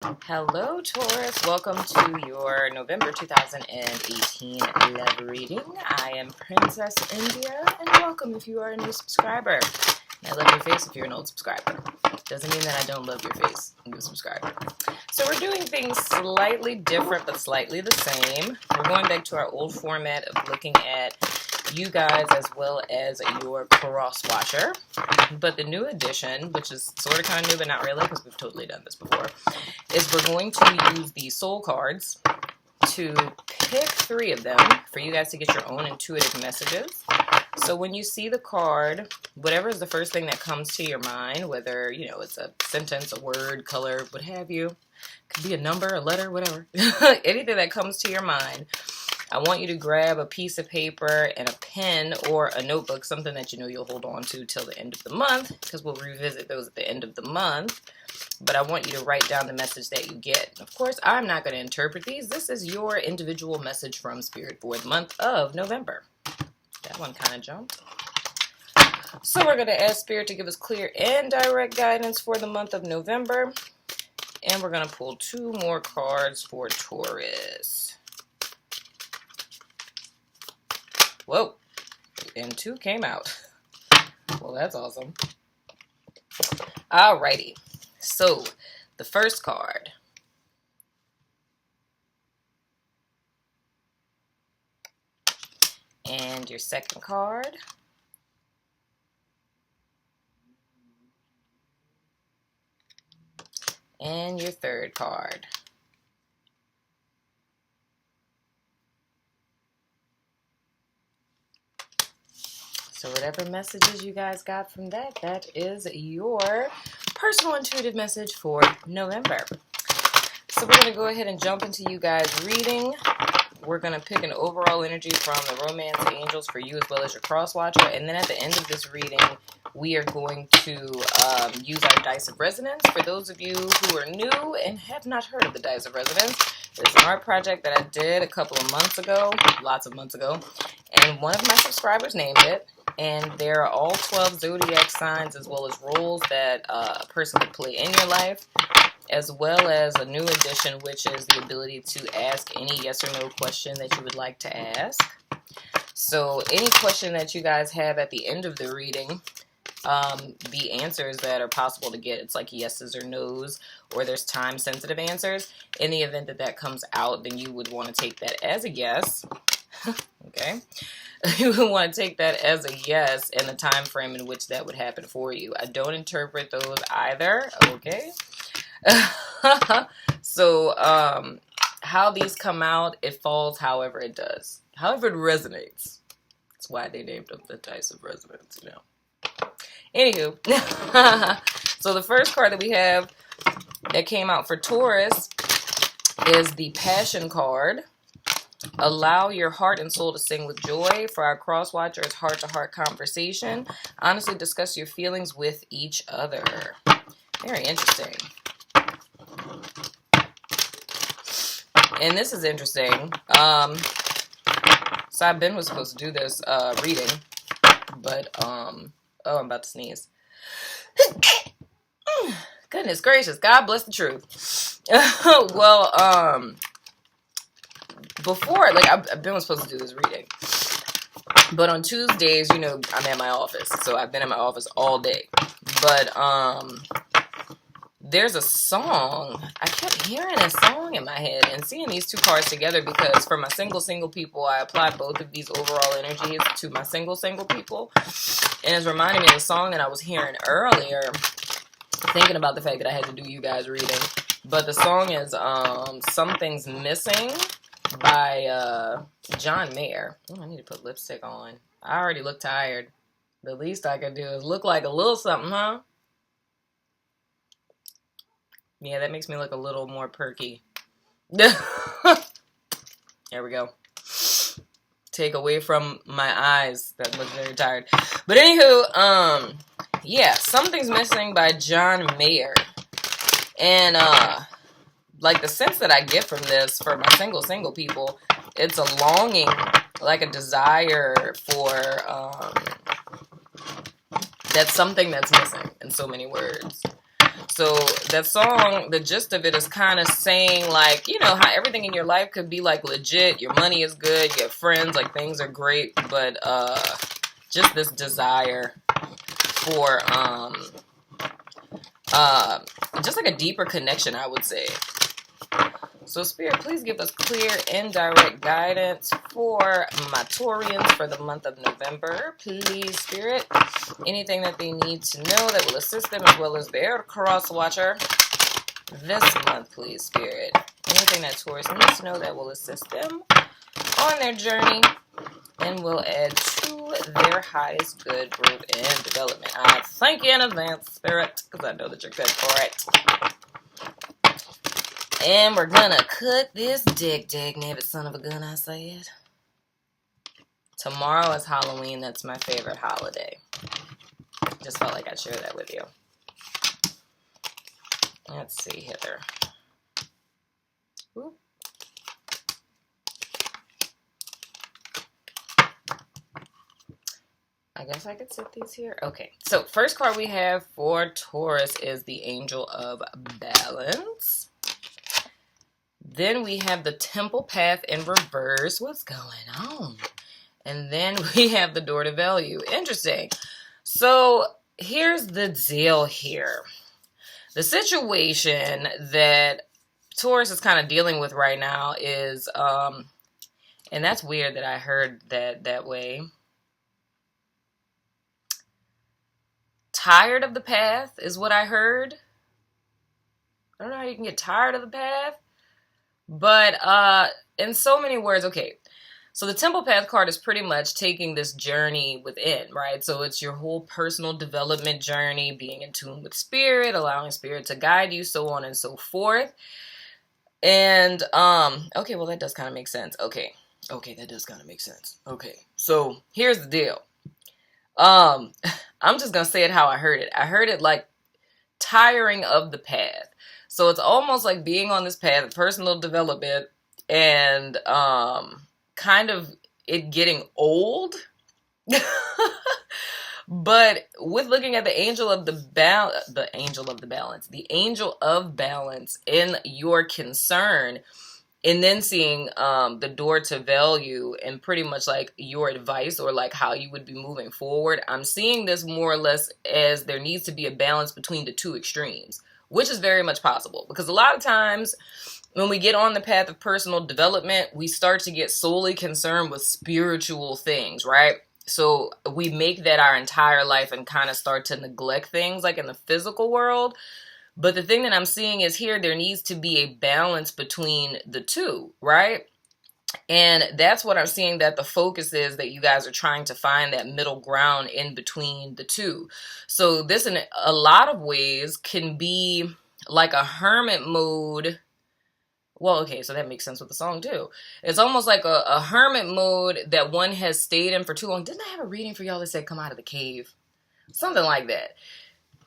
Hello, Taurus. Welcome to your November 2018 love reading. I am Princess India, and welcome if you are a new subscriber. I love your face if you're an old subscriber. Doesn't mean that I don't love your face, new subscriber. So we're doing things slightly different, but slightly the same. We're going back to our old format of looking at you guys as well as your crosswatcher. But the new addition, which is sort of kind of new, but not really, because we've totally done this before, is we're going to use the soul cards to pick 3 of them for you guys to get your own intuitive messages. So when you see the card, whatever is the first thing that comes to your mind, whether, it's a sentence, a word, color, what have you, could be a number, a letter, whatever, anything that comes to your mind, I want you to grab a piece of paper and a pen or a notebook, something that you know you'll hold on to till the end of the month, because we'll revisit those at the end of the month. But I want you to write down the message that you get. Of course, I'm not going to interpret these. This is your individual message from Spirit for the month of November. That one kind of jumped. So we're going to ask Spirit to give us clear and direct guidance for the month of November. And we're going to pull 2 more cards for Taurus. Whoa, and 2 came out. Well, that's awesome. Alrighty, so the first card. And your second card. And your third card. So whatever messages you guys got from that, that is your personal intuitive message for November. So we're going to go ahead and jump into you guys reading. We're going to pick an overall energy from the romance angels for you as well as your crosswatcher. And then at the end of this reading, we are going to use our dice of resonance. For those of you who are new and have not heard of the dice of resonance, it's an art project that I did a couple of months ago, lots of months ago. And one of my subscribers named it. And there are all 12 zodiac signs as well as roles that a person can play in your life, as well as a new addition, which is the ability to ask any yes or no question that you would like to ask. So any question that you guys have at the end of the reading, the answers that are possible to get, it's like yeses or nos, or there's time-sensitive answers. In the event that that comes out, then you would want to take that as a yes. Okay. You would want to take that as a yes and the time frame in which that would happen for you. I don't interpret those either. Okay. So, how these come out, it falls however it does. However it resonates. That's why they named them the dice of resonance, Anywho. So the first card that we have that came out for Taurus is the Passion card. Allow your heart and soul to sing with joy. For our crosswatcher, it's heart-to-heart conversation. Honestly, discuss your feelings with each other. Very interesting. And this is interesting. So Ben was supposed to do this reading, but oh, I'm about to sneeze. Goodness gracious, God bless the truth. Well, before, Ben was supposed to do this reading, but on Tuesdays, I'm at my office, so I've been at my office all day. But there's a song. I kept hearing a song in my head and seeing these 2 cards together, because for my single people, I applied both of these overall energies to my single people, and it's reminding me of the song that I was hearing earlier, thinking about the fact that I had to do you guys reading. But the song is Something's Missing by John Mayer. Oh, I need to put lipstick on. I already look tired. The least I can do is look like a little something, huh? Yeah, that makes me look a little more perky. There we go. Take away from my eyes that look very tired. But anywho, yeah, Something's Missing by John Mayer. And the sense that I get from this for my single people, it's a longing, like a desire for that's something that's missing, in so many words. So that song, the gist of it is kind of saying, like, you know, how everything in your life could be, like, legit. Your money is good. You have friends. Like, things are great. But just this desire for just like a deeper connection, I would say. So Spirit, please give us clear and direct guidance for my Taurians for the month of November. Please, Spirit, anything that they need to know that will assist them as well as their crosswatcher this month, please, Spirit. Anything that Taurus needs to know that will assist them on their journey and will add to their highest good, growth, and development. I thank you in advance, Spirit, because I know that you're good for it. And we're gonna cut this dick, nabbit son of a gun, I said. Tomorrow is Halloween. That's my favorite holiday. Just felt like I'd share that with you. Let's see, Heather. Ooh. I guess I could set these here. Okay, so first card we have for Taurus is the Angel of Balance. Then we have the Temple Path in reverse. What's going on? And then we have the Door to Value. Interesting. So here's the deal here. The situation that Taurus is kind of dealing with right now is, and that's weird that I heard that way. Tired of the path is what I heard. I don't know how you can get tired of the path. But in so many words, okay, so the Temple Path card is pretty much taking this journey within, right? So it's your whole personal development journey, being in tune with Spirit, allowing Spirit to guide you, so on and so forth. And, okay, well, that does kind of make sense. Okay, that does kind of make sense. Okay, so here's the deal. I'm just going to say it how I heard it. I heard it like tiring of the path. So it's almost like being on this path of personal development and kind of it getting old. But with looking at the angel of balance in your concern, and then seeing the door to value and pretty much like your advice or like how you would be moving forward, I'm seeing this more or less as there needs to be a balance between the two extremes, which is very much possible. Because a lot of times when we get on the path of personal development, we start to get solely concerned with spiritual things, right? So we make that our entire life and kind of start to neglect things like in the physical world. But the thing that I'm seeing is here, there needs to be a balance between the two, right? And that's what I'm seeing that the focus is, that you guys are trying to find that middle ground in between the two. So this in a lot of ways can be like a hermit mode. Well, okay, so that makes sense with the song too. It's almost like a hermit mode that one has stayed in for too long. Didn't I have a reading for y'all that said come out of the cave? Something like that.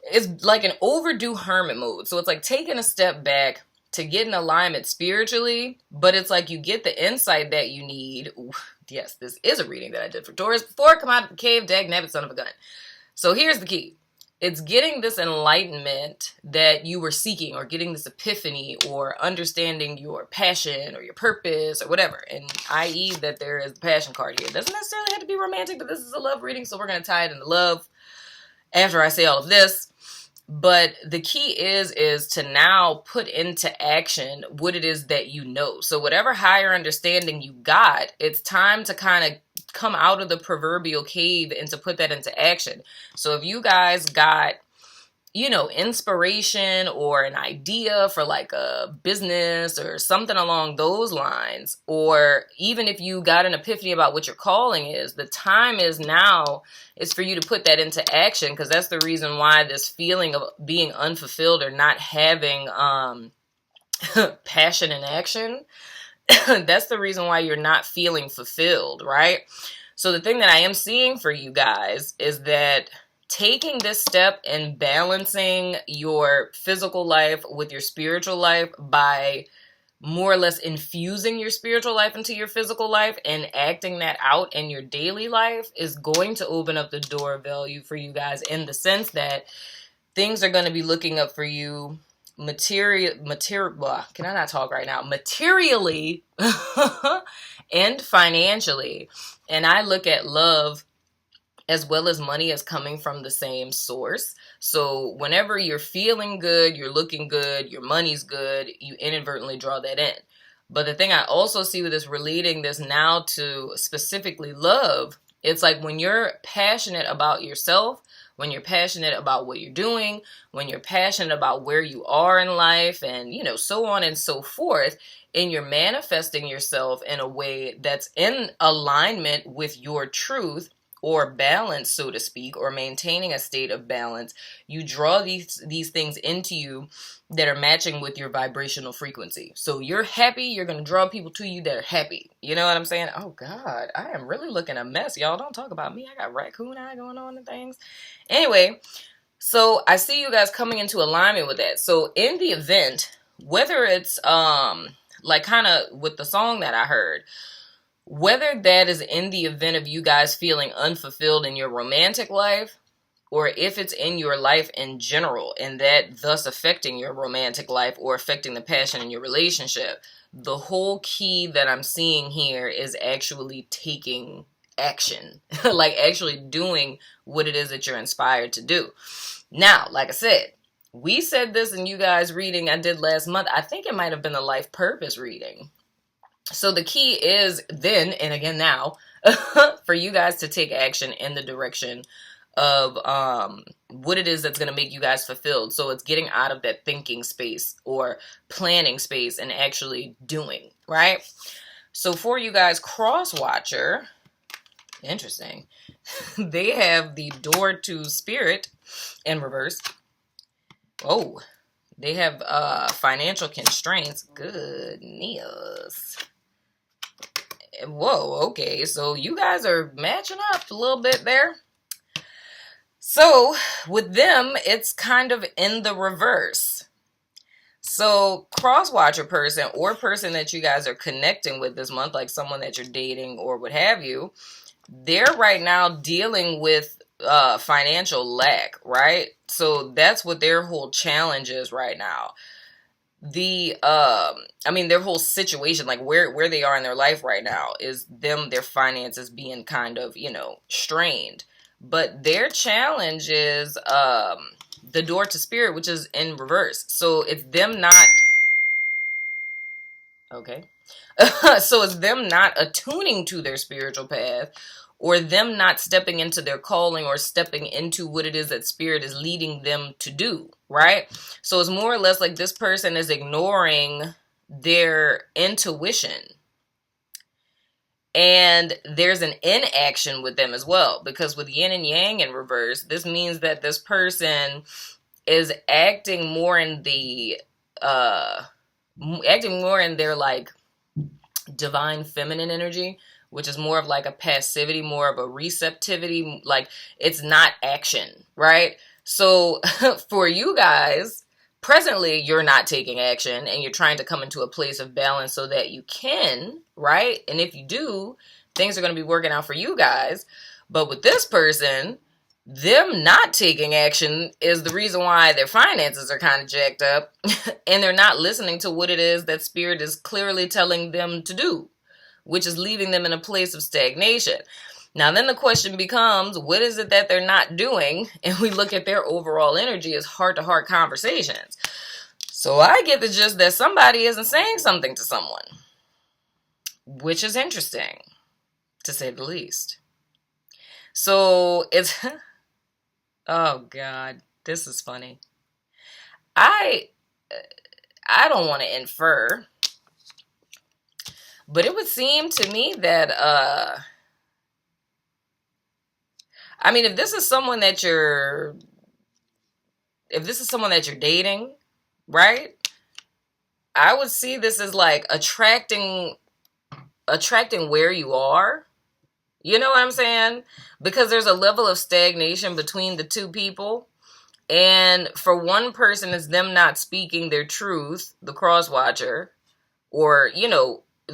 It's like an overdue hermit mode. So it's like taking a step back to get in alignment spiritually, but it's like you get the insight that you need. Ooh, yes, this is a reading that I did for Taurus before come out of the cave, dag nabbit son of a gun. So here's the key. It's getting this enlightenment that you were seeking, or getting this epiphany, or understanding your passion or your purpose or whatever. And i.e. that there is the passion card here. It doesn't necessarily have to be romantic, but this is a love reading, so we're going to tie it into love after I say all of this. But the key is to now put into action what it is that you know. So whatever higher understanding you got, it's time to kind of come out of the proverbial cave and to put that into action. So if you guys got, you know, inspiration or an idea for like a business or something along those lines, or even if you got an epiphany about what your calling is, the time is now is for you to put that into action, because that's the reason why this feeling of being unfulfilled or not having passion in action, that's the reason why you're not feeling fulfilled, right? So the thing that I am seeing for you guys is that taking this step and balancing your physical life with your spiritual life by more or less infusing your spiritual life into your physical life and acting that out in your daily life is going to open up the door of value for you guys, in the sense that things are going to be looking up for you can I not talk right now? Materially and financially. And I look at love as well as money as coming from the same source. So whenever you're feeling good, you're looking good, your money's good, you inadvertently draw that in. But the thing I also see with this, relating this now to specifically love, it's like when you're passionate about yourself, when you're passionate about what you're doing, when you're passionate about where you are in life, and, you know, so on and so forth, and you're manifesting yourself in a way that's in alignment with your truth, or balance, so to speak, or maintaining a state of balance, you draw these things into you that are matching with your vibrational frequency. So you're happy, you're going to draw people to you that are happy. You know what I'm saying? Oh, God, I am really looking a mess. Y'all, don't talk about me. I got raccoon eye going on and things. Anyway, so I see you guys coming into alignment with that. So in the event, whether it's like kind of with the song that I heard, whether that is in the event of you guys feeling unfulfilled in your romantic life, or if it's in your life in general, and that thus affecting your romantic life or affecting the passion in your relationship, the whole key that I'm seeing here is actually taking action, like actually doing what it is that you're inspired to do. Now, like I said, we said this in you guys reading I did last month. I think it might have been a life purpose reading. So the key is then, and again now, for you guys to take action in the direction of what it is that's going to make you guys fulfilled. So it's getting out of that thinking space or planning space and actually doing, right? So for you guys, crosswatcher, interesting. They have the door to spirit in reverse. Oh, they have financial constraints. Goodness. Whoa, okay, so you guys are matching up a little bit there. So with them, it's kind of in the reverse. So crosswatcher person or person that you guys are connecting with this month, like someone that you're dating or what have you, they're right now dealing with financial lack, right? So that's what their whole challenge is right now. Their whole situation, like where they are in their life right now, is their finances being kind of, strained. But their challenge is the door to spirit, which is in reverse. So it's them not okay. So it's them not attuning to their spiritual path, or them not stepping into their calling or stepping into what it is that spirit is leading them to do, right? So it's more or less like this person is ignoring their intuition. And there's an inaction with them as well, because with yin and yang in reverse, this means that this person is acting more in their like divine feminine energy, which is more of like a passivity, more of a receptivity, like it's not action, right? So for you guys, presently you're not taking action and you're trying to come into a place of balance so that you can, right? And if you do, things are going to be working out for you guys. But with this person, them not taking action is the reason why their finances are kind of jacked up and they're not listening to what it is that spirit is clearly telling them to do, which is leaving them in a place of stagnation. Now, then the question becomes, what is it that they're not doing? And we look at their overall energy as heart-to-heart conversations. So I get the gist that somebody isn't saying something to someone, which is interesting, to say the least. So it's, oh God, this is funny. I don't want to infer, but it would seem to me that, if this is someone that you're dating, right? I would see this as like attracting where you are. You know what I'm saying? Because there's a level of stagnation between the two people. And for one person, it's them not speaking their truth, the crosswatcher, or,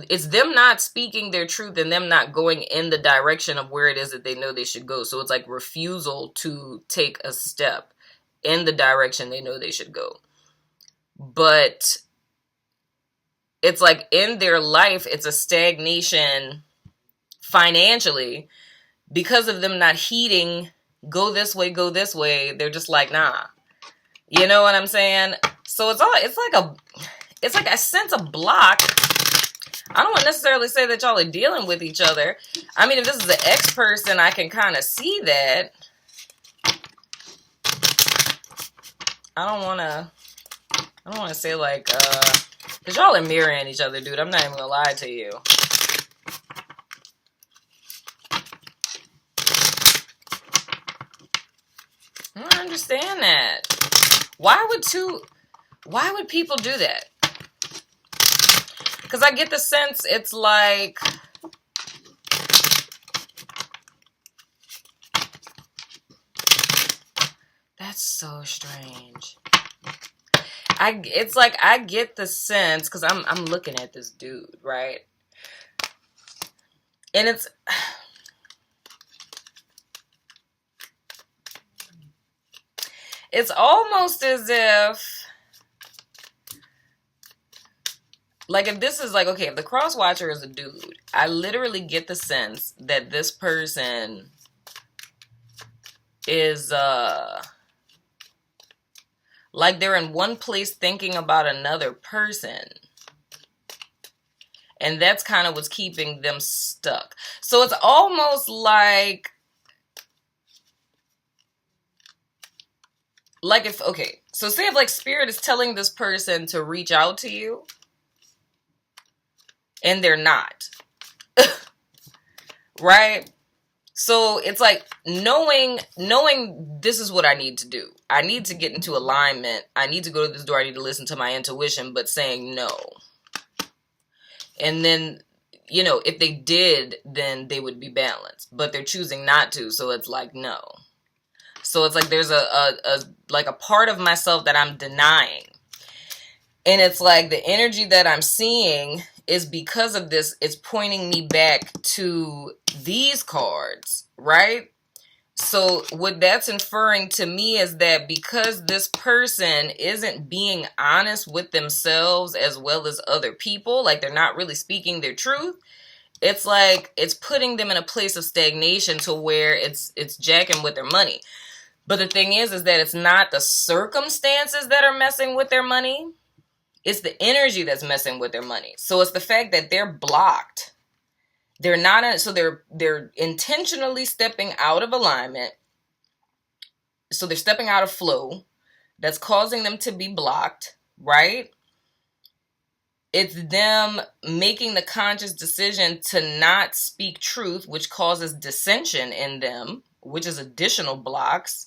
it's them not speaking their truth and them not going in the direction of where it is that they know they should go. So it's like refusal to take a step in the direction they know they should go. But it's like in their life, it's a stagnation financially because of them not heeding, go this way, go this way. They're just like, nah. You know what I'm saying? So it's like a sense of block. I don't want to necessarily say that y'all are dealing with each other. I mean, if this is an ex person, I can kind of see that. I don't want to say like, because y'all are mirroring each other, dude. I'm not even going to lie to you. I don't understand that. Why would people do that? Because I get the sense it's like, that's so strange. It's like I get the sense, because I'm looking at this dude, right? And it's almost as if, like, if this is like, okay, if the crosswatcher is a dude, I literally get the sense that this person is, like they're in one place thinking about another person. And that's kind of what's keeping them stuck. So it's almost like if, okay, so say if like spirit is telling this person to reach out to you and they're not, right? So it's like knowing this is what I need to do. I need to get into alignment. I need to go to this door. I need to listen to my intuition, but saying no. And then, you know, if they did, then they would be balanced, but they're choosing not to. So it's like, no. So it's like there's a part of myself that I'm denying. And it's like the energy that I'm seeing is because of this, it's pointing me back to these cards, right? So what that's inferring to me is that because this person isn't being honest with themselves as well as other people, like they're not really speaking their truth, it's like it's putting them in a place of stagnation to where it's jacking with their money. But the thing is that it's not the circumstances that are messing with their money. It's the energy that's messing with their money. So it's the fact that they're blocked. They're not, so they're intentionally stepping out of alignment. So they're stepping out of flow. That's causing them to be blocked, right? It's them making the conscious decision to not speak truth, which causes dissension in them, which is additional blocks.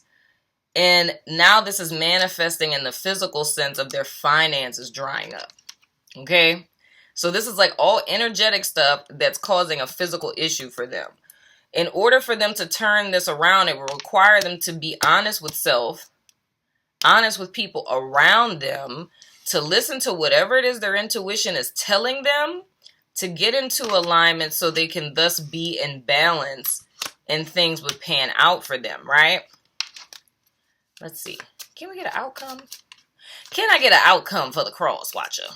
And now this is manifesting in the physical sense of their finances drying up. Okay? So this is like all energetic stuff that's causing a physical issue for them. In order for them to turn this around, it will require them to be honest with self, honest with people around them, to listen to whatever it is their intuition is telling them, to get into alignment so they can thus be in balance and things would pan out for them, right? Let's see. Can we get an outcome? Can I get an outcome for the crosswatcher?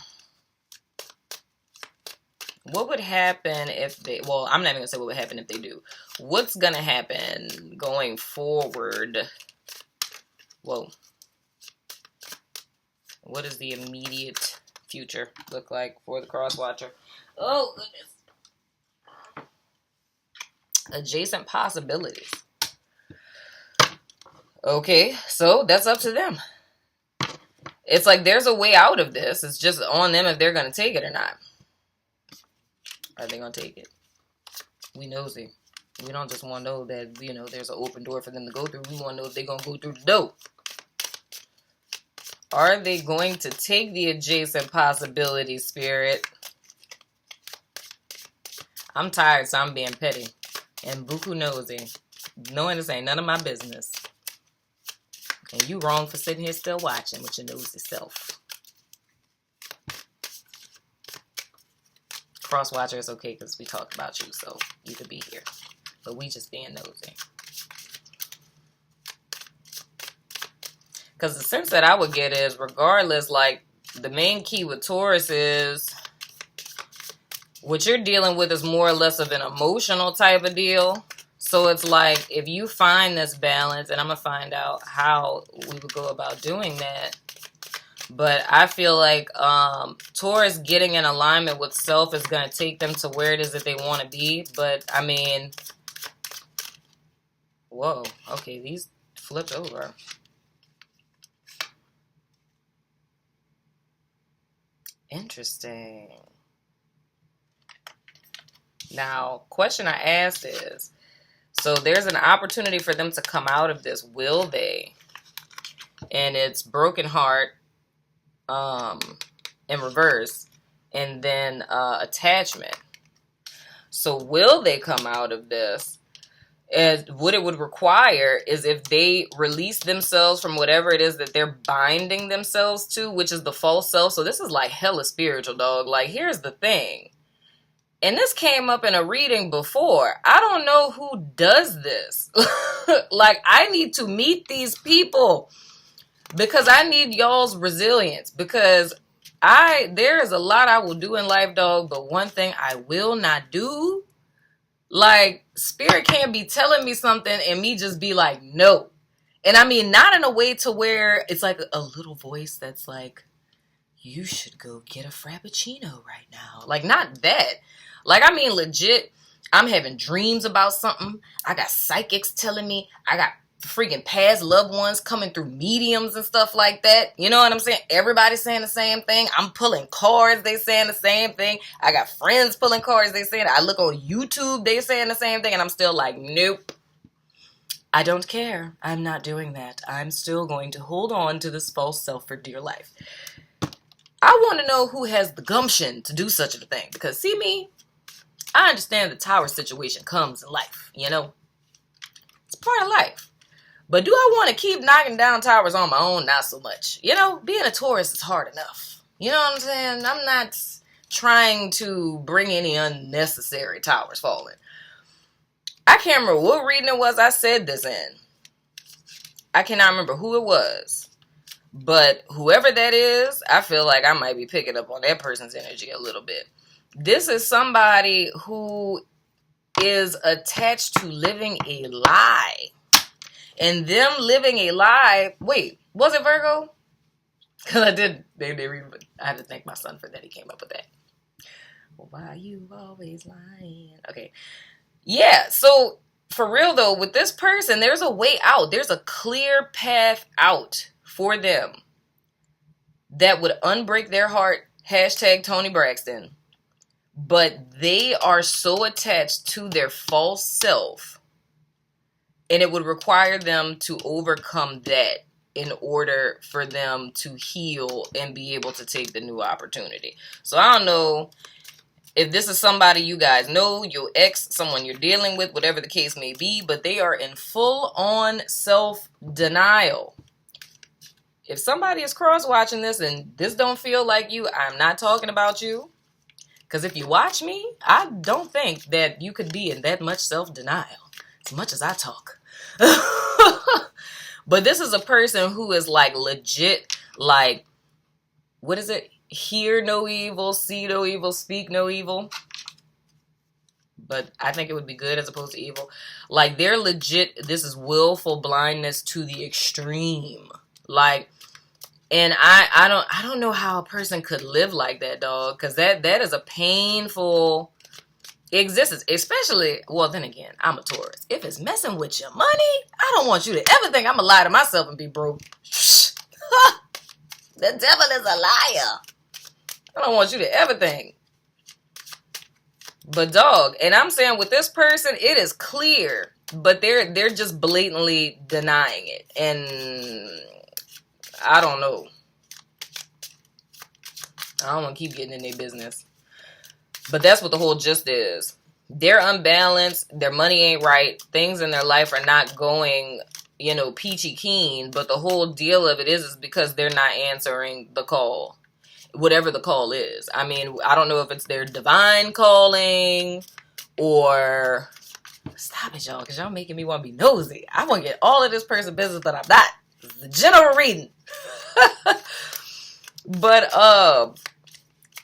What would happen if they, well, I'm not even going to say what would happen if they do. What's going to happen going forward? Whoa. What does the immediate future look like for the crosswatcher? Oh, goodness. Adjacent possibilities. Okay, so that's up to them. It's like there's a way out of this. It's just on them if they're going to take it or not. Are they going to take it? We nosy. We don't just want to know that, you know, there's an open door for them to go through. We want to know if they're going to go through the door. Are they going to take the adjacent possibility, Spirit? I'm tired, so I'm being petty. And buku nosy. Knowing this ain't none of my business. And you wrong for sitting here still watching with your nosy self. Crosswatcher is okay because we talked about you, so you could be here. But we just being nosy. Because the sense that I would get is, regardless, like, the main key with Taurus is what you're dealing with is more or less of an emotional type of deal. So it's like, if you find this balance, and I'm going to find out how we would go about doing that. But I feel like Taurus getting in alignment with self is going to take them to where it is that they want to be. But, I mean, whoa, okay, these flipped over. Interesting. Now, question I asked is, so there's an opportunity for them to come out of this. Will they? And it's broken heart in reverse, and then attachment. So will they come out of this? And what it would require is if they release themselves from whatever it is that they're binding themselves to, which is the false self. So this is like hella spiritual, dog. Like, here's the thing. And this came up in a reading before. I don't know who does this. Like, I need to meet these people because I need y'all's resilience. Because there is a lot I will do in life, dog. But one thing I will not do, like, spirit can't be telling me something and me just be like, no. And I mean, not in a way to where it's like a little voice that's like, you should go get a Frappuccino right now. Like, not that. Like, I mean, legit, I'm having dreams about something. I got psychics telling me. I got freaking past loved ones coming through mediums and stuff like that. You know what I'm saying? Everybody's saying the same thing. I'm pulling cards. They saying the same thing. I got friends pulling cards. They saying, I look on YouTube. They saying the same thing. And I'm still like, nope. I don't care. I'm not doing that. I'm still going to hold on to this false self for dear life. I want to know who has the gumption to do such a thing. Because see me, I understand the tower situation comes in life, you know. It's part of life. But do I want to keep knocking down towers on my own? Not so much. You know, being a Taurus is hard enough. You know what I'm saying? I'm not trying to bring any unnecessary towers falling. I can't remember what reading it was I said this in. I cannot remember who it was. But whoever that is, I feel like I might be picking up on that person's energy a little bit. This is somebody who is attached to living a lie. And them living a lie, wait, was it Virgo? Because I did, I had to thank my son for that. He came up with that. Well, why you always lying? Okay. Yeah, so for real though, with this person, there's a way out. There's a clear path out for them that would unbreak their heart. Hashtag Tony Braxton. But they are so attached to their false self, and it would require them to overcome that in order for them to heal and be able to take the new opportunity. So I don't know if this is somebody you guys know, your ex, someone you're dealing with, whatever the case may be, but they are in full-on self-denial. If somebody is cross-watching this and this don't feel like you, I'm not talking about you. Because if you watch me, I don't think that you could be in that much self-denial as much as I talk. But this is a person who is like legit, like, what is it? Hear no evil, see no evil, speak no evil. But I think it would be good as opposed to evil. Like, they're legit, this is willful blindness to the extreme. Like, and I don't know how a person could live like that, dog. Because that is a painful existence. Especially, well, then again, I'm a Taurus. If it's messing with your money, I don't want you to ever think I'm going to lie to myself and be broke. The devil is a liar. I don't want you to ever think. But dog, and I'm saying with this person, it is clear. But they're just blatantly denying it. And I don't know. I don't want to keep getting in their business. But that's what the whole gist is. They're unbalanced. Their money ain't right. Things in their life are not going, you know, peachy keen. But the whole deal of it is because they're not answering the call. Whatever the call is. I mean, I don't know if it's their divine calling or... Stop it, y'all, because y'all making me want to be nosy. I want to get all of this person's business, but I'm not. It's the general reading. But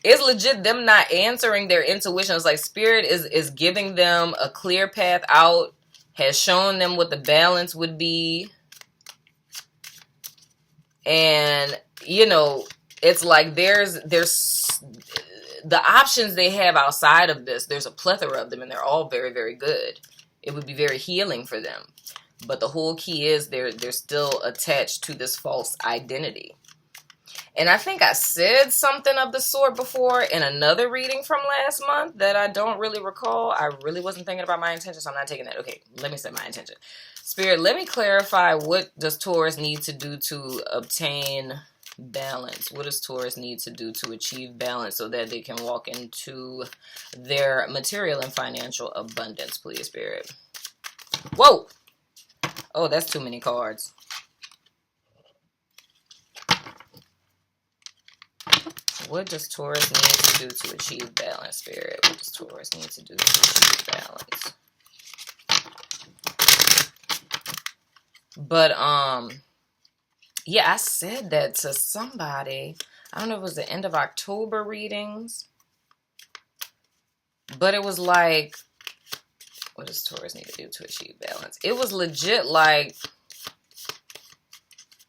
it's legit them not answering their intuition. It's like spirit is giving them a clear path out, has shown them what the balance would be. And, you know, it's like there's the options they have outside of this. There's a plethora of them, and they're all very, very good. It would be very healing for them. But the whole key is they're still attached to this false identity. And I think I said something of the sort before in another reading from last month that I don't really recall. I really wasn't thinking about my intention, so I'm not taking that. Okay, let me set my intention. Spirit, let me clarify, what does Taurus need to do to obtain balance? What does Taurus need to do to achieve balance so that they can walk into their material and financial abundance, please, Spirit? Whoa! Oh, that's too many cards. What does Taurus need to do to achieve balance, Spirit? What does Taurus need to do to achieve balance? But, yeah, I said that to somebody. I don't know if it was the end of October readings. But it was like, what does Taurus need to do to achieve balance? It was legit like,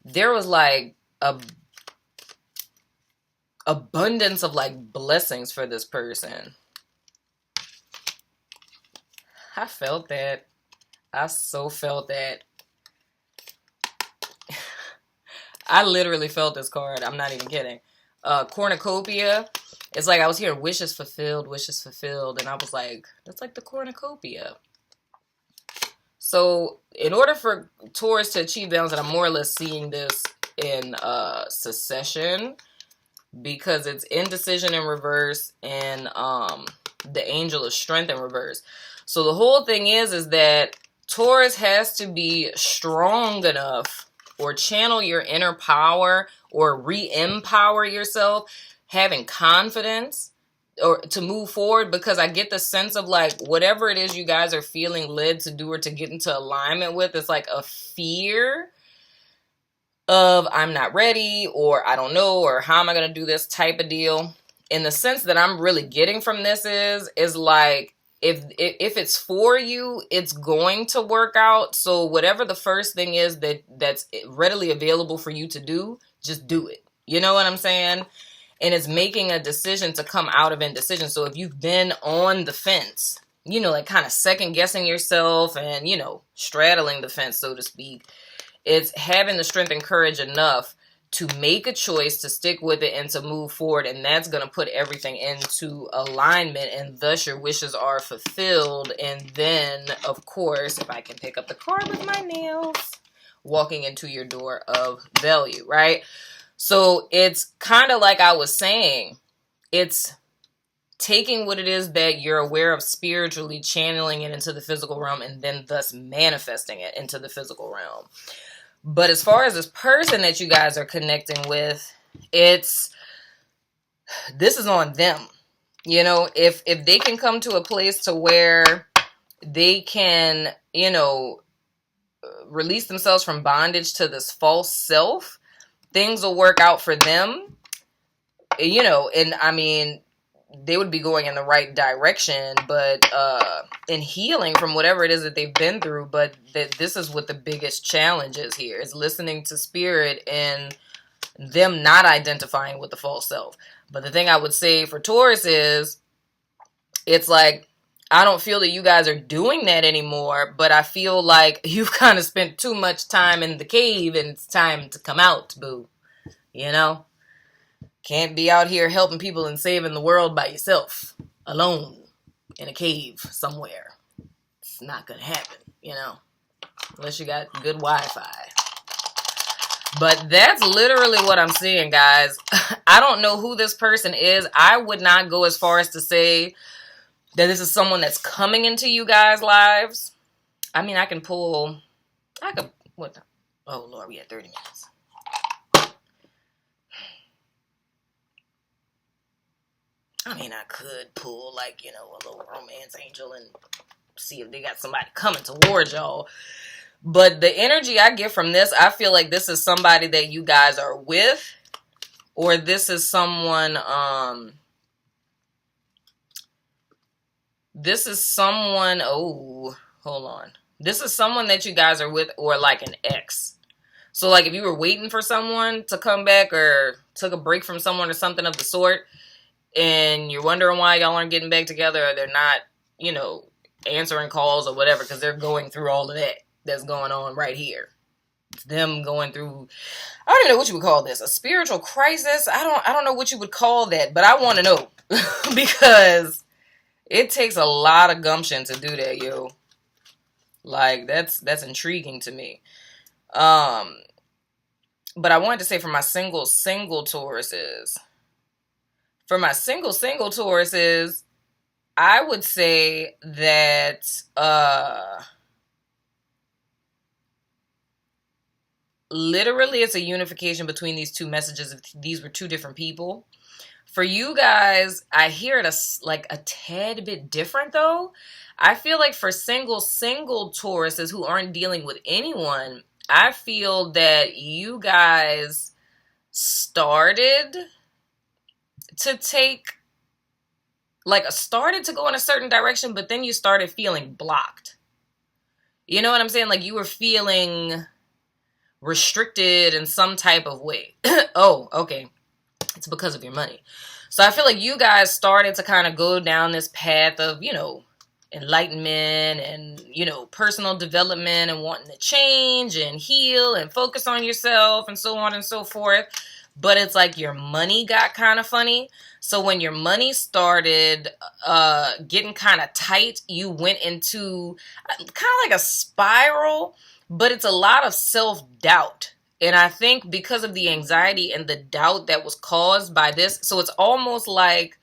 there was like a abundance of like blessings for this person. I felt that. I so felt that. I literally felt this card. I'm not even kidding. Cornucopia. It's like I was hearing wishes fulfilled, and I was like, that's like the cornucopia. So in order for Taurus to achieve balance, and I'm more or less seeing this in succession, because it's indecision in reverse and the angel of strength in reverse. So the whole thing is that Taurus has to be strong enough, or channel your inner power, or re-empower yourself, having confidence, or to move forward, because I get the sense of like whatever it is you guys are feeling led to do or to get into alignment with, it's like a fear of I'm not ready, or I don't know, or how am I going to do this type of deal. And the sense that I'm really getting from this is like, if it's for you, it's going to work out. So whatever the first thing is that's readily available for you to do, just do it. You know what I'm saying? And it's making a decision to come out of indecision. So if you've been on the fence, you know, like kind of second guessing yourself and, you know, straddling the fence, so to speak, it's having the strength and courage enough to make a choice, to stick with it, and to move forward. And that's going to put everything into alignment, and thus your wishes are fulfilled. And then, of course, if I can pick up the card with my nails, walking into your door of value, right? So it's kind of like I was saying, it's taking what it is that you're aware of spiritually, channeling it into the physical realm, and then thus manifesting it into the physical realm. But as far as this person that you guys are connecting with, this is on them. You know, if they can come to a place to where they can, you know, release themselves from bondage to this false self, things will work out for them. You know, and I mean, they would be going in the right direction, but in healing from whatever it is that they've been through. But this is what the biggest challenge is here, is listening to spirit and them not identifying with the false self. But the thing I would say for Taurus is, it's like, I don't feel that you guys are doing that anymore, but I feel like you've kind of spent too much time in the cave and it's time to come out, boo. You know? Can't be out here helping people and saving the world by yourself, alone, in a cave somewhere. It's not going to happen, you know, unless you got good Wi-Fi. But that's literally what I'm seeing, guys. I don't know who this person is. I would not go as far as to say that this is someone that's coming into you guys' lives. I mean, oh, Lord, we had 30 minutes. I mean, I could pull, like, you know, a little romance angel and see if they got somebody coming towards y'all. But the energy I get from this, I feel like this is somebody that you guys are with, or this is someone, oh, hold on. This is someone that you guys are with, or like an ex. So like if you were waiting for someone to come back or took a break from someone or something of the sort, and you're wondering why y'all aren't getting back together, or they're not, you know, answering calls or whatever, because they're going through all of that that's going on right here. It's them going through, I don't even know what you would call this, a spiritual crisis. I don't know what you would call that, but I want to know because it takes a lot of gumption to do that, yo. Like that's intriguing to me. But I wanted to say for my single Tauruses, I would say that literally it's a unification between these two messages if these were two different people. For you guys, I hear it like a tad bit different though. I feel like for single Tauruses who aren't dealing with anyone, I feel that you guys started to go in a certain direction, but then you started feeling blocked. You know what I'm saying? Like you were feeling restricted in some type of way. Oh, okay. It's because of your money. So I feel like you guys started to kind of go down this path of, you know, enlightenment and, you know, personal development and wanting to change and heal and focus on yourself and so on and so forth. But it's like your money got kind of funny. So when your money started getting kind of tight, you went into kind of like a spiral, but it's a lot of self-doubt. And I think because of the anxiety and the doubt that was caused by this, so it's almost like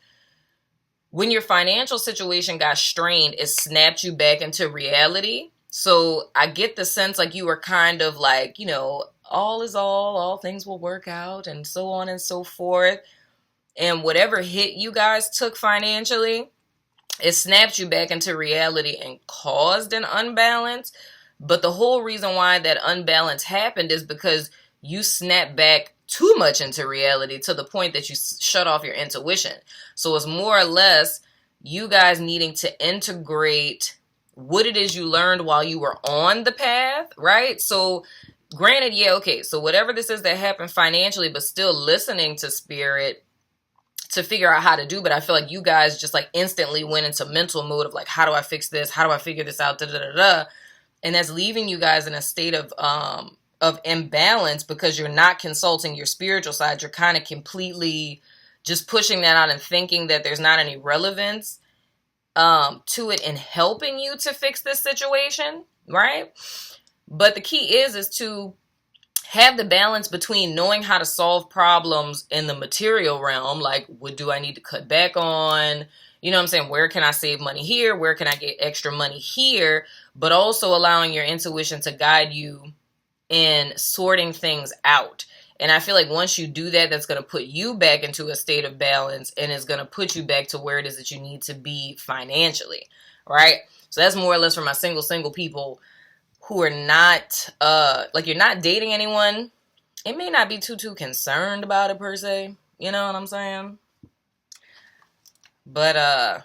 when your financial situation got strained, it snapped you back into reality. So I get the sense like you were kind of like, you know, all is all things will work out and so on and so forth. And whatever hit you guys took financially, it snapped you back into reality and caused an unbalance. But the whole reason why that unbalance happened is because you snapped back too much into reality to the point that you shut off your intuition. So it's more or less you guys needing to integrate what it is you learned while you were on the path, right? So granted, yeah, okay, so whatever this is that happened financially, but still listening to spirit to figure out how to do. But I feel like you guys just like instantly went into mental mode of like, how do I fix this? How do I figure this out? Da, da, da, da. And that's leaving you guys in a state of imbalance because you're not consulting your spiritual side. You're kind of completely just pushing that out and thinking that there's not any relevance to it in helping you to fix this situation, right? But the key is to have the balance between knowing how to solve problems in the material realm, like what do I need to cut back on? You know what I'm saying? Where can I save money here? Where can I get extra money here? But also allowing your intuition to guide you in sorting things out. And I feel like once you do that, that's going to put you back into a state of balance and is going to put you back to where it is that you need to be financially, right? So that's more or less for my single people who are not, like you're not dating anyone. It may not be too concerned about it per se. You know what I'm saying? But I'm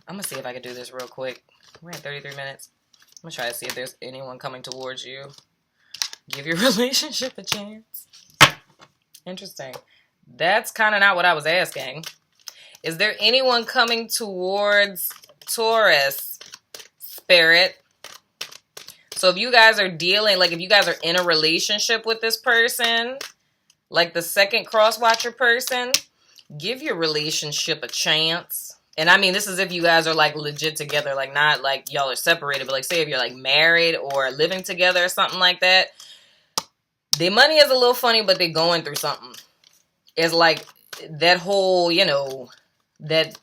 going to see if I can do this real quick. We're at 33 minutes. I'm going to try to see if there's anyone coming towards you. Give your relationship a chance. Interesting. That's kind of not what I was asking. Is there anyone coming towards Taurus, spirit? So if you guys are dealing, like if you guys are in a relationship with this person, like the second crosswatcher person, give your relationship a chance. And I mean, this is if you guys are like legit together, like not like y'all are separated, but like say if you're like married or living together or something like that. Their money is a little funny, but they're going through something. It's like that whole, you know, that,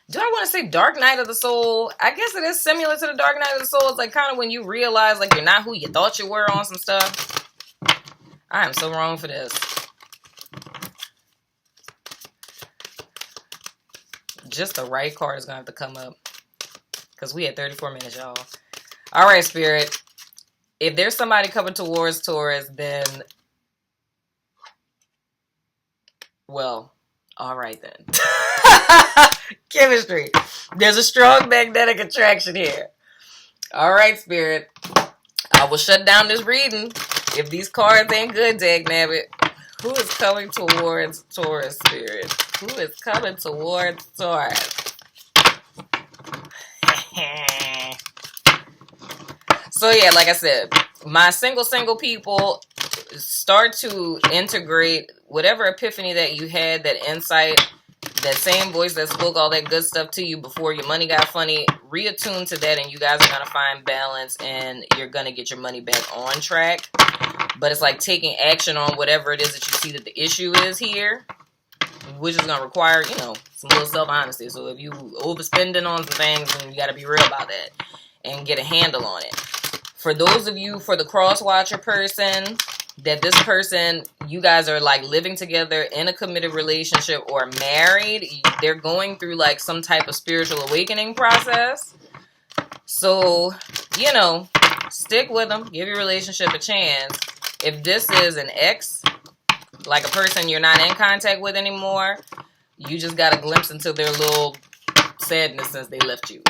do I want to say dark night of the soul? I guess it is similar to the dark night of the soul. It's like kind of when you realize like you're not who you thought you were on some stuff. I am so wrong for this. Just the right card is going to have to come up. Because we had 34 minutes, y'all. All right, Spirit. if there's somebody coming towards Taurus, then, well, all right then. Chemistry. There's a strong magnetic attraction here. All right, Spirit. I will shut down this reading if these cards ain't good, dagnabbit. Who is coming towards Taurus, Spirit? Who is coming towards Taurus? So yeah, like I said, my single people, start to integrate whatever epiphany that you had, that insight, that same voice that spoke all that good stuff to you before your money got funny. Reattune to that, and you guys are going to find balance, and you're going to get your money back on track. But it's like taking action on whatever it is that you see that the issue is here, which is going to require, you know, some little self-honesty. So if you overspending on some things, then you got to be real about that and get a handle on it. For those of you, for the crosswatcher person, that this person, you guys are like living together in a committed relationship or married. They're going through like some type of spiritual awakening process. So, you know, stick with them. Give your relationship a chance. If this is an ex, like a person you're not in contact with anymore, you just got a glimpse into their little sadness since they left you.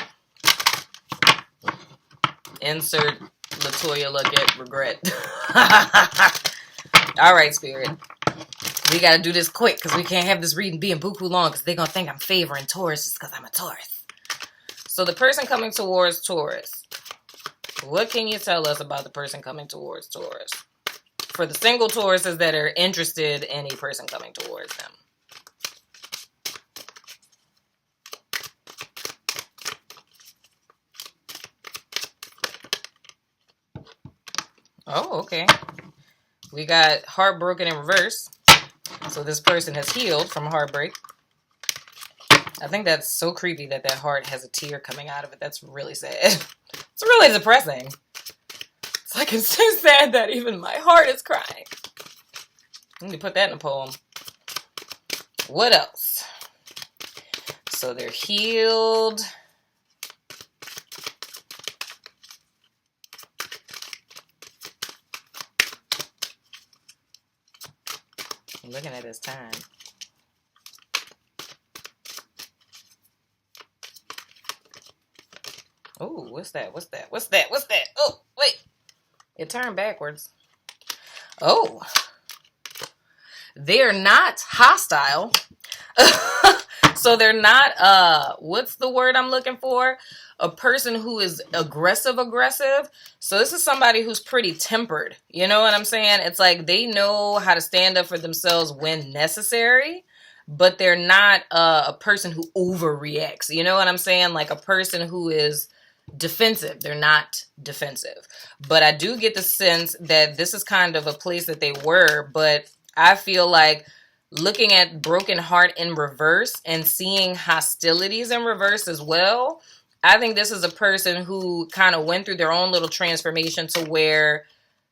Insert Latoya look at regret. All right, Spirit. We got to do this quick because we can't have this reading being buku long because they're going to think I'm favoring Taurus just because I'm a Taurus. So the person coming towards Taurus, what can you tell us about the person coming towards Taurus? For the single Tauruses that are interested in a person coming towards them. Oh, okay. We got heartbroken in reverse. So this person has healed from heartbreak. I think that's so creepy that that heart has a tear coming out of it. That's really sad. It's really depressing. It's like, it's so sad that even my heart is crying. I need to put that in a poem. What else? So they're healed. I'm looking at his time. Oh, what's that? What's that? What's that? What's that? Oh, wait. It turned backwards. Oh. They're not hostile. So they're not, what's the word I'm looking for? A person who is aggressive. So this is somebody who's pretty tempered. You know what I'm saying? It's like they know how to stand up for themselves when necessary, but they're not a person who overreacts. You know what I'm saying? Like a person who is defensive. They're not defensive. But I do get the sense that this is kind of a place that they were, but I feel like looking at broken heart in reverse and seeing hostilities in reverse as well, I think this is a person who kind of went through their own little transformation to where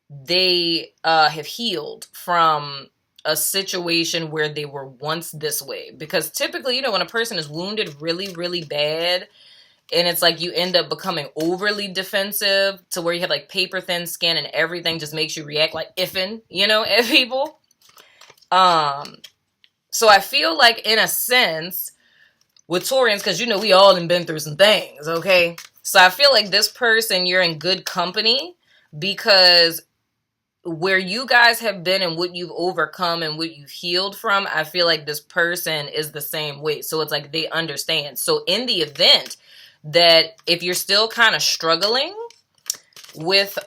they have healed from a situation where they were once this way. Because typically, you know, when a person is wounded really, really bad, and it's like you end up becoming overly defensive to where you have like paper thin skin and everything just makes you react like iffin, you know, at people. So I feel like in a sense with Taurians, because you know we all have been through some things, okay? So I feel like this person, you're in good company because where you guys have been and what you've overcome and what you've healed from, I feel like this person is the same way. So it's like they understand. So in the event that if you're still kind of struggling with,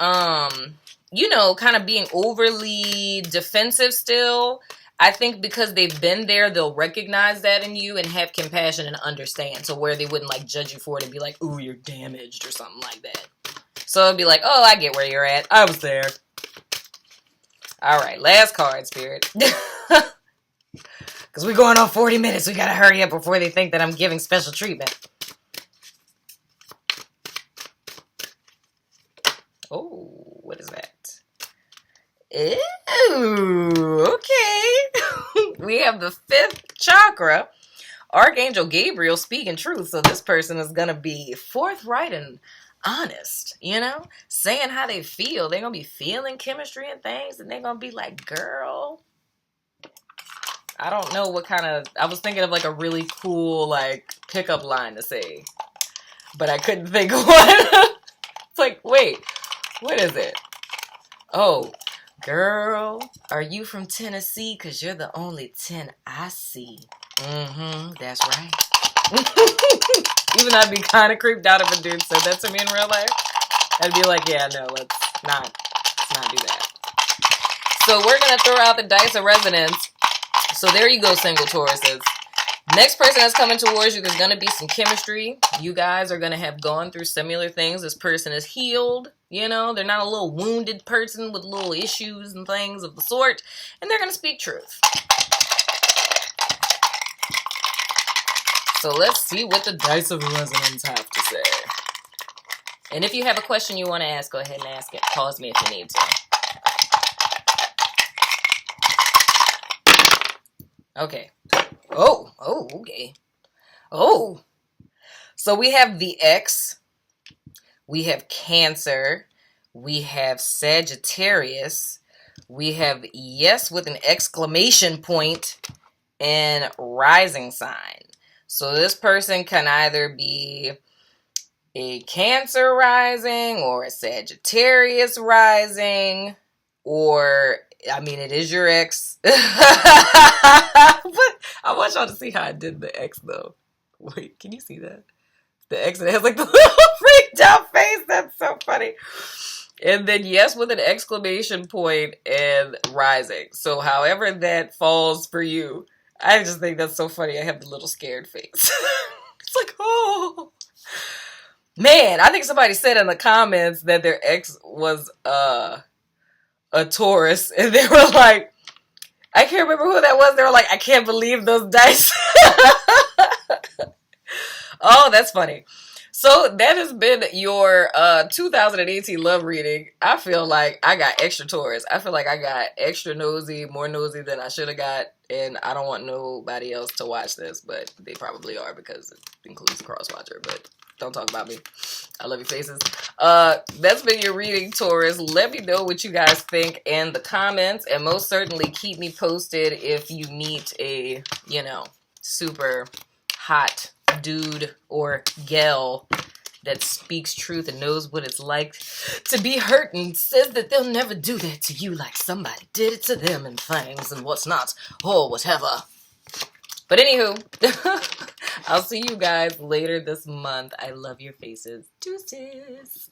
you know, kind of being overly defensive still, I think because they've been there, they'll recognize that in you and have compassion and understand. So where they wouldn't like judge you for it and be like, ooh, you're damaged or something like that. So it'd be like, oh, I get where you're at. I was there. All right, last card, Spirit. Because we're going on 40 minutes. We got to hurry up before they think that I'm giving special treatment. Oh, what is that? Ew, okay. We have the 5th chakra. Archangel Gabriel speaking truth. So this person is going to be forthright and honest, you know, saying how they feel. They're going to be feeling chemistry and things, and they're going to be like, girl, I don't know what kind of, I was thinking of like a really cool, like, pickup line to say, but I couldn't think of one. It's like, wait, what is it? Oh, girl, are you from Tennessee? Because you're the only 10 I see. Mm-hmm, that's right. Even though I'd be kind of creeped out if a dude said that to me in real life. I'd be like, yeah, no, let's not do that. So we're going to throw out the dice of resonance. So there you go, single Tauruses. Next person that's coming towards you, there's going to be some chemistry. You guys are going to have gone through similar things. This person is healed. You know, they're not a little wounded person with little issues and things of the sort. And they're going to speak truth. So let's see what the dice of resonance have to say. And if you have a question you want to ask, go ahead and ask it. Pause me if you need to. Okay. Oh, okay. Oh. So we have the X. We have Cancer. We have Sagittarius. We have yes with an exclamation point and rising sign. So this person can either be a Cancer rising or a Sagittarius rising, or, I mean, it is your ex. But I want y'all to see how I did the X, though. Wait, can you see that? The X that has like the little freaked out face. That's so funny. And then yes with an exclamation point and rising. So however that falls for you, I just think that's so funny. I have the little scared face. It's like, oh. Man, I think somebody said in the comments that their ex was a Taurus. And they were like, I can't remember who that was. They were like, I can't believe those dice. Oh, that's funny. So that has been your 2018 love reading. I feel like I got extra Taurus. I feel like I got extra nosy, more nosy than I should have got. And I don't want nobody else to watch this, but they probably are because it includes crosswatcher. But don't talk about me. I love your faces. That's been your reading, Taurus. Let me know what you guys think in the comments. And most certainly keep me posted if you meet a, you know, super hot dude or gal that speaks truth and knows what it's like to be hurt and says that they'll never do that to you like somebody did it to them and things and what's not or whatever. But anywho, I'll see you guys later this month. I love your faces. Deuces.